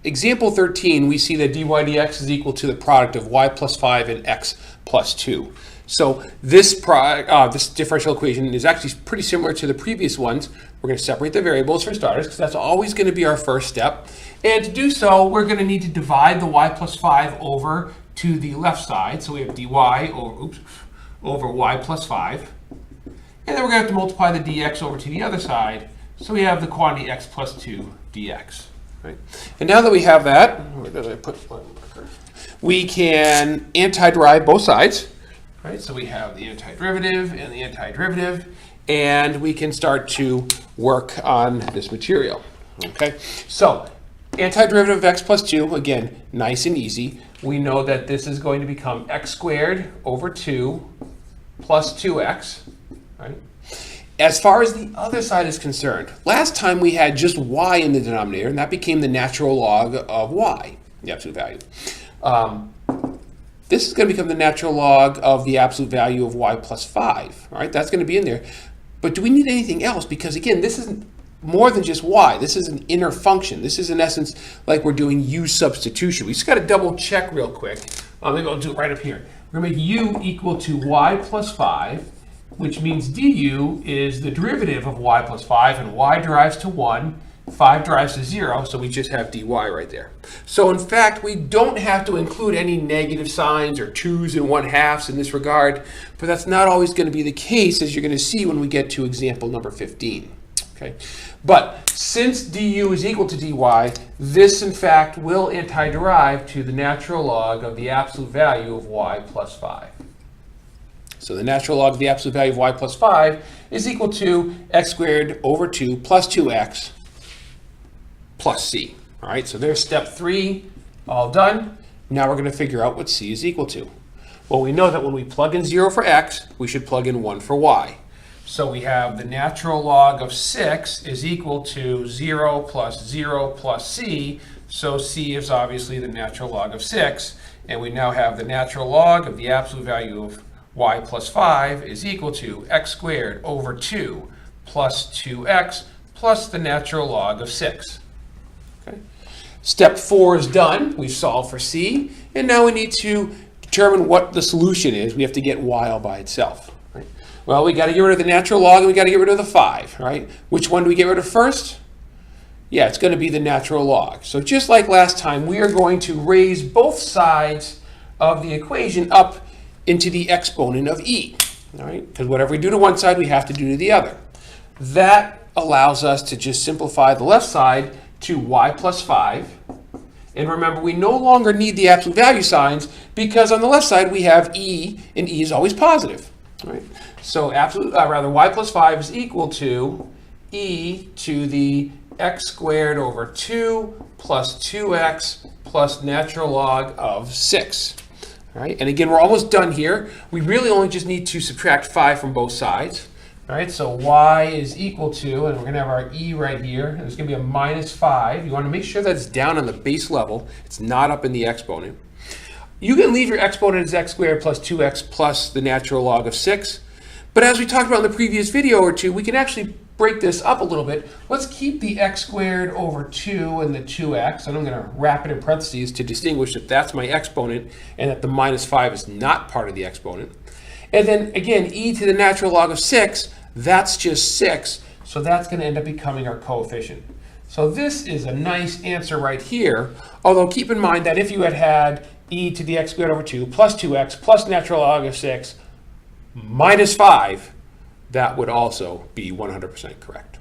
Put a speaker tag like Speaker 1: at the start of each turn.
Speaker 1: example 13, we see that dy dx is equal to the product of y plus 5 and x plus 2. So this differential equation is actually pretty similar to the previous ones. We're going to separate the variables for starters because that's always going to be our first step. And to do so, we're going to need to divide the y plus 5 over to the left side. So we have dy over y plus 5. And then we're going to have to multiply the dx over to the other side. So we have the quantity x plus 2 dx. Right? And now that we have that, where did I put my marker? We can antiderive both sides. Right? So we have the antiderivative and the antiderivative, and we can start to work on this material. Okay? So antiderivative of x plus 2, again, nice and easy. We know that this is going to become x squared over 2 plus 2x. Right? As far as the other side is concerned, last time we had just y in the denominator, and that became the natural log of y, the absolute value. This is going to become the natural log of the absolute value of y plus 5. All right, that's going to be in there. But do we need anything else? Because again, this isn't more than just y. This is an inner function. This is in essence like we're doing u substitution. We just got to double check real quick. Maybe I'll do it right up here. We're going to make u equal to y plus 5. Which means du is the derivative of y plus 5, and y derives to 1, 5 derives to 0, so we just have dy right there. So in fact, we don't have to include any negative signs or 2's and 1/2 in this regard, but that's not always going to be the case, as you're going to see when we get to example number 15. Okay? But since du is equal to dy, this in fact will antiderive to the natural log of the absolute value of y plus 5. So the natural log of the absolute value of y plus 5 is equal to x squared over 2 plus 2x plus c. All right, so there's step 3, all done. Now we're going to figure out what c is equal to. Well, we know that when we plug in 0 for x, we should plug in 1 for y. So we have the natural log of 6 is equal to 0 plus c. So c is obviously the natural log of 6. And we now have the natural log of the absolute value of y plus 5 is equal to x squared over 2 plus 2x plus the natural log of 6. Okay. Step 4 is done. We've solved for c. And now we need to determine what the solution is. We have to get y all by itself. Right? Well, we got to get rid of the natural log and we got to get rid of the 5. Right? Which one do we get rid of first? Yeah, it's going to be the natural log. So just like last time, we are going to raise both sides of the equation up into the exponent of e, all right? Because whatever we do to one side, we have to do to the other. That allows us to just simplify the left side to y plus 5. And remember, we no longer need the absolute value signs because on the left side we have e, and e is always positive. All right? So y plus 5 is equal to e to the x squared over 2 plus 2x plus natural log of 6. All right, and again, we're almost done here. We really only just need to subtract 5 from both sides. All right, so y is equal to, and we're going to have our e right here, and there's going to be a minus 5. You want to make sure that it's down on the base level. It's not up in the exponent. You can leave your exponent as x squared plus 2x plus the natural log of 6. But as we talked about in the previous video or two, we can actually break this up a little bit. Let's keep the x squared over 2 and the 2x, and I'm going to wrap it in parentheses to distinguish that that's my exponent and that the minus 5 is not part of the exponent. And then again, e to the natural log of 6, that's just 6, so that's going to end up becoming our coefficient. So this is a nice answer right here, although keep in mind that if you had e to the x squared over 2 plus 2x plus natural log of 6 minus 5, that would also be 100% correct.